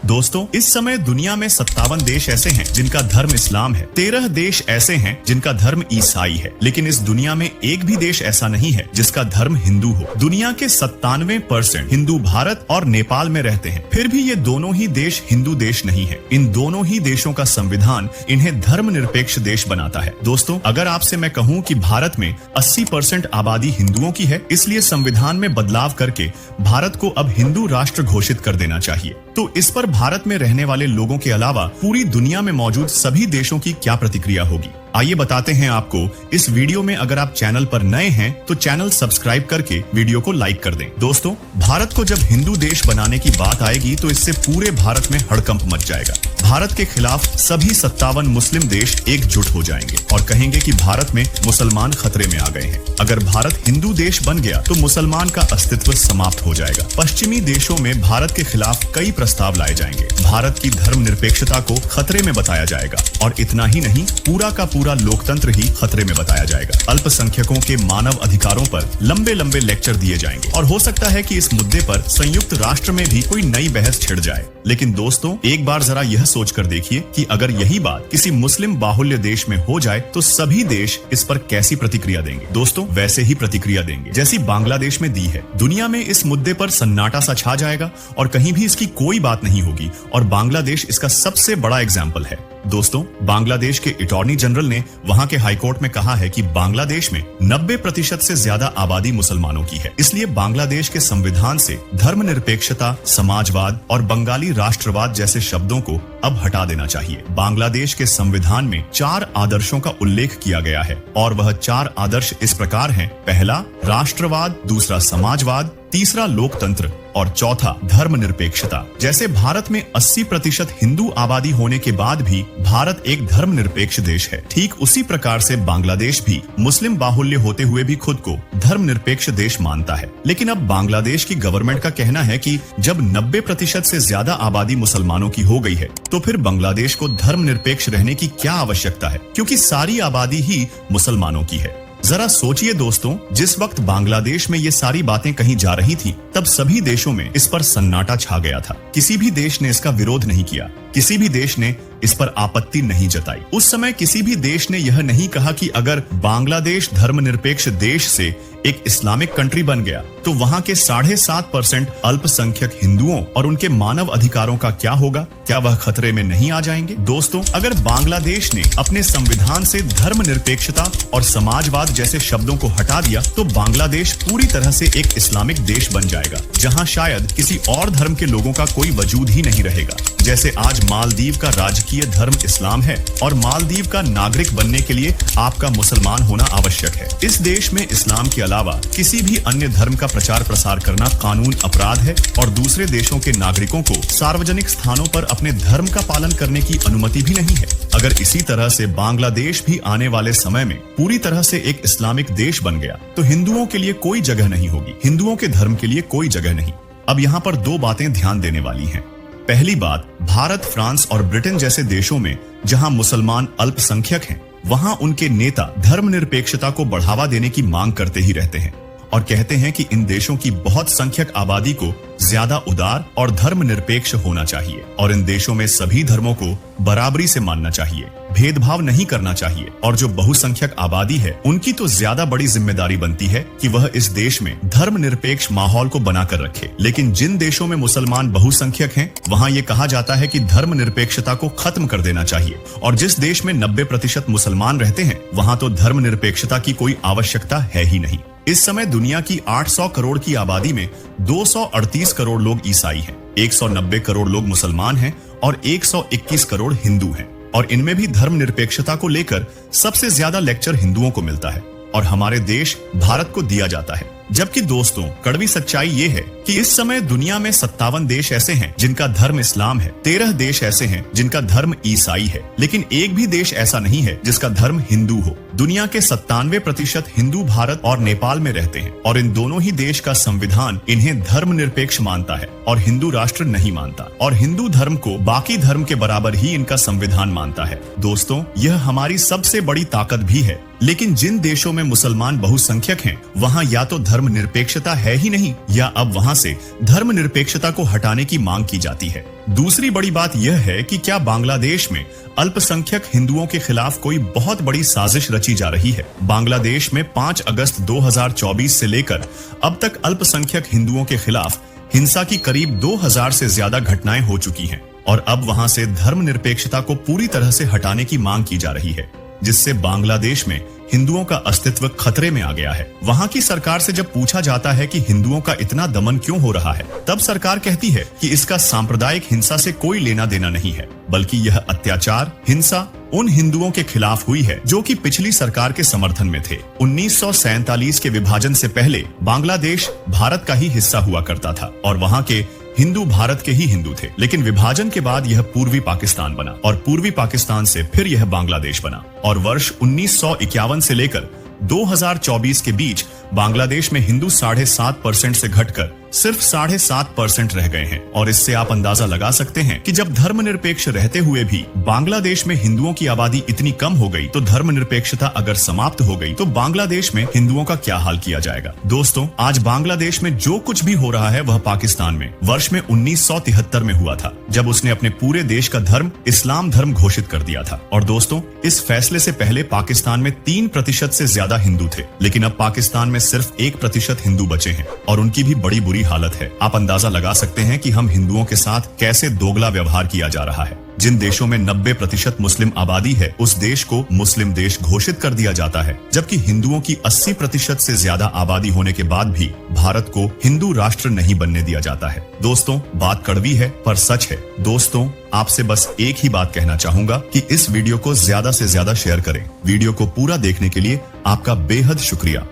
दोस्तों, इस समय दुनिया में 57 देश ऐसे हैं जिनका धर्म इस्लाम है, 13 देश ऐसे हैं जिनका धर्म ईसाई है, लेकिन इस दुनिया में एक भी देश ऐसा नहीं है जिसका धर्म हिंदू हो। दुनिया के 97% हिंदू भारत और नेपाल में रहते हैं, फिर भी ये दोनों ही देश हिंदू देश नहीं है। इन दोनों ही देशों का संविधान इन्हें धर्मनिरपेक्ष देश बनाता है। दोस्तों, अगर आपसे मैं कहूँ कि भारत में 80% आबादी हिंदुओं की है, इसलिए संविधान में बदलाव करके भारत को अब हिंदू राष्ट्र घोषित कर देना चाहिए, तो इस पर भारत में रहने वाले लोगों के अलावा पूरी दुनिया में मौजूद सभी देशों की क्या प्रतिक्रिया होगी? आइए बताते हैं आपको इस वीडियो में। अगर आप चैनल पर नए हैं तो चैनल सब्सक्राइब करके वीडियो को लाइक कर दें। दोस्तों, भारत को जब हिंदू देश बनाने की बात आएगी तो इससे पूरे भारत में हड़कंप मच जाएगा। भारत के खिलाफ सभी 57 मुस्लिम देश एकजुट हो जाएंगे और कहेंगे कि भारत में मुसलमान खतरे में आ गए हैं। अगर भारत हिंदू देश बन गया तो मुसलमान का अस्तित्व समाप्त हो जाएगा। पश्चिमी देशों में भारत के खिलाफ कई प्रस्ताव लाए जाएंगे। भारत की धर्मनिरपेक्षता को खतरे में बताया जाएगा और इतना ही नहीं, पूरा का पूरा लोकतंत्र ही खतरे में बताया जाएगा। अल्पसंख्यकों के मानव अधिकारों पर लंबे लंबे लेक्चर दिए जाएंगे और हो सकता है कि इस मुद्दे पर संयुक्त राष्ट्र में भी कोई नई बहस छिड़ जाए। लेकिन दोस्तों, एक बार जरा यह सोचकर देखिए कि अगर यही बात किसी मुस्लिम बाहुल्य देश में हो जाए तो सभी देश इस पर कैसी प्रतिक्रिया देंगे? दोस्तों, वैसे ही प्रतिक्रिया देंगे जैसी बांग्लादेश में दी है। दुनिया में इस मुद्दे पर सन्नाटा सा छा जाएगा और कहीं भी इसकी कोई बात नहीं होगी और बांग्लादेश इसका सबसे बड़ा एग्जाम्पल है। दोस्तों, बांग्लादेश के अटॉर्नी जनरल ने वहां के हाईकोर्ट में कहा है कि बांग्लादेश में 90% से ज्यादा आबादी मुसलमानों की है, इसलिए बांग्लादेश के संविधान से धर्मनिरपेक्षता, समाजवाद और बंगाली राष्ट्रवाद जैसे शब्दों को अब हटा देना चाहिए। बांग्लादेश के संविधान में 4 आदर्शों का उल्लेख किया गया है और वह 4 आदर्श इस प्रकार हैं। पहला राष्ट्रवाद, दूसरा समाजवाद, तीसरा लोकतंत्र और चौथा धर्मनिरपेक्षता। जैसे भारत में 80% हिंदू आबादी होने के बाद भी भारत एक धर्मनिरपेक्ष देश है, ठीक उसी प्रकार से बांग्लादेश भी मुस्लिम बाहुल्य होते हुए भी खुद को धर्मनिरपेक्ष देश मानता है। लेकिन अब बांग्लादेश की गवर्नमेंट का कहना है कि जब 90% से ज्यादा आबादी मुसलमानों की हो गई है तो फिर बांग्लादेश को धर्मनिरपेक्ष रहने की क्या आवश्यकता है, क्योंकि सारी आबादी ही मुसलमानों की है। जरा सोचिए दोस्तों, जिस वक्त बांग्लादेश में ये सारी बातें कही जा रही थी तब सभी देशों में इस पर सन्नाटा छा गया था। किसी भी देश ने इसका विरोध नहीं किया, किसी भी देश ने इस पर आपत्ति नहीं जताई। उस समय किसी भी देश ने यह नहीं कहा कि अगर बांग्लादेश धर्मनिरपेक्ष देश से एक इस्लामिक कंट्री बन गया तो वहां के 7.5% अल्पसंख्यक हिंदुओं और उनके मानव अधिकारों का क्या होगा? क्या वह खतरे में नहीं आ जाएंगे? दोस्तों, अगर बांग्लादेश ने अपने संविधान से धर्मनिरपेक्षता और समाजवाद जैसे शब्दों को हटा दिया तो बांग्लादेश पूरी तरह से एक इस्लामिक देश बन जाएगा, जहां शायद किसी और धर्म के लोगों का कोई वजूद ही नहीं रहेगा। जैसे आज मालदीव का राजकीय धर्म इस्लाम है और मालदीव का नागरिक बनने के लिए आपका मुसलमान होना आवश्यक है। इस देश में इस्लाम के अलावा किसी भी अन्य धर्म का प्रचार प्रसार करना कानून अपराध है और दूसरे देशों के नागरिकों को सार्वजनिक स्थानों पर अपने धर्म का पालन करने की अनुमति भी नहीं है। अगर इसी तरह से बांग्लादेश भी आने वाले समय में पूरी तरह से एक इस्लामिक देश बन गया तो हिंदुओं के लिए कोई जगह नहीं होगी, हिंदुओं के धर्म के लिए कोई जगह नहीं। अब यहाँ पर 2 बातें ध्यान देने वाली हैं। पहली बात, भारत, फ्रांस और ब्रिटेन जैसे देशों में जहां मुसलमान अल्पसंख्यक हैं, वहां उनके नेता धर्मनिरपेक्षता को बढ़ावा देने की मांग करते ही रहते हैं और कहते हैं कि इन देशों की बहुत संख्यक आबादी को ज्यादा उदार और धर्मनिरपेक्ष होना चाहिए और इन देशों में सभी धर्मों को बराबरी से मानना चाहिए, भेदभाव नहीं करना चाहिए और जो बहुसंख्यक आबादी है उनकी तो ज्यादा बड़ी जिम्मेदारी बनती है कि वह इस देश में धर्मनिरपेक्ष माहौल को बनाकर रखे। लेकिन जिन देशों में मुसलमान बहुसंख्यक हैं वहां ये कहा जाता है कि धर्मनिरपेक्षता को खत्म कर देना चाहिए और जिस देश में 90% मुसलमान रहते हैं वहां तो धर्मनिरपेक्षता की कोई आवश्यकता है ही नहीं। इस समय दुनिया की 800 करोड़ की आबादी में 238 करोड़ लोग ईसाई हैं, 190 करोड़ लोग मुसलमान हैं और 121 करोड़ हिंदू हैं और इनमें भी धर्मनिरपेक्षता को लेकर सबसे ज्यादा लेक्चर हिंदुओं को मिलता है और हमारे देश भारत को दिया जाता है। जबकि दोस्तों, कड़वी सच्चाई ये है कि इस समय दुनिया में 57 देश ऐसे हैं जिनका धर्म इस्लाम है, 13 देश ऐसे हैं जिनका धर्म ईसाई है, लेकिन एक भी देश ऐसा नहीं है जिसका धर्म हिंदू हो। दुनिया के 97% हिंदू भारत और नेपाल में रहते हैं और इन दोनों ही देश का संविधान इन्हें धर्मनिरपेक्ष मानता है और हिंदू राष्ट्र नहीं मानता और हिंदू धर्म को बाकी धर्म के बराबर ही इनका संविधान मानता है। दोस्तों, यह हमारी सबसे बड़ी ताकत भी है, लेकिन जिन देशों में मुसलमान बहुसंख्यक हैं, वहां या तो धर्मनिरपेक्षता है ही नहीं, या अब वहां से धर्मनिरपेक्षता को हटाने की मांग की जाती है। दूसरी बड़ी बात यह है कि क्या बांग्लादेश में अल्पसंख्यक हिंदुओं के खिलाफ कोई बहुत बड़ी साजिश रची जा रही है। बांग्लादेश में 5 अगस्त 2024 से लेकर अब तक अल्पसंख्यक हिंदुओं के खिलाफ हिंसा की करीब 2000 से ज्यादा घटनाएं हो चुकी हैं और अब वहां से धर्मनिरपेक्षता को पूरी तरह से हटाने की मांग की जा रही है, जिससे बांग्लादेश में हिंदुओं का अस्तित्व खतरे में आ गया है। वहां की सरकार से जब पूछा जाता है कि हिंदुओं का इतना दमन क्यों हो रहा है, तब सरकार कहती है कि इसका सांप्रदायिक हिंसा से कोई लेना देना नहीं है, बल्कि यह अत्याचार, हिंसा उन हिंदुओं के खिलाफ हुई है जो कि पिछली सरकार के समर्थन में थे। 1947 के विभाजन से पहले बांग्लादेश भारत का ही हिस्सा हुआ करता था और वहां के हिंदू भारत के ही हिंदू थे, लेकिन विभाजन के बाद यह पूर्वी पाकिस्तान बना और पूर्वी पाकिस्तान से फिर यह बांग्लादेश बना और वर्ष 1951 से लेकर 2024 के बीच बांग्लादेश में हिंदू 7.5% से घटकर सिर्फ 7.5% रह गए हैं। और इससे आप अंदाजा लगा सकते हैं कि जब धर्मनिरपेक्ष रहते हुए भी बांग्लादेश में हिंदुओं की आबादी इतनी कम हो गई, तो धर्मनिरपेक्षता अगर समाप्त हो गई तो बांग्लादेश में हिंदुओं का क्या हाल किया जाएगा। दोस्तों, आज बांग्लादेश में जो कुछ भी हो रहा है वह पाकिस्तान में वर्ष में 1973 में हुआ था, जब उसने अपने पूरे देश का धर्म इस्लाम धर्म घोषित कर दिया था। और दोस्तों, इस फैसले से पहले पाकिस्तान में 3% से ज्यादा हिंदू थे, लेकिन अब पाकिस्तान में सिर्फ 1% हिंदू बचे हैं और उनकी भी बड़ी बुरी हालत है। आप अंदाजा लगा सकते हैं कि हम हिंदुओं के साथ कैसे दोगला व्यवहार किया जा रहा है। जिन देशों में 90% मुस्लिम आबादी है, उस देश को मुस्लिम देश घोषित कर दिया जाता है, जबकि हिंदुओं की 80% से ज्यादा आबादी होने के बाद भी भारत को हिंदू राष्ट्र नहीं बनने दिया जाता है। दोस्तों, बात कड़वी है पर सच है। दोस्तों, आपसे बस एक ही बात कहना चाहूंगा कि इस वीडियो को ज्यादा से ज्यादा शेयर करें। वीडियो को पूरा देखने के लिए आपका बेहद शुक्रिया।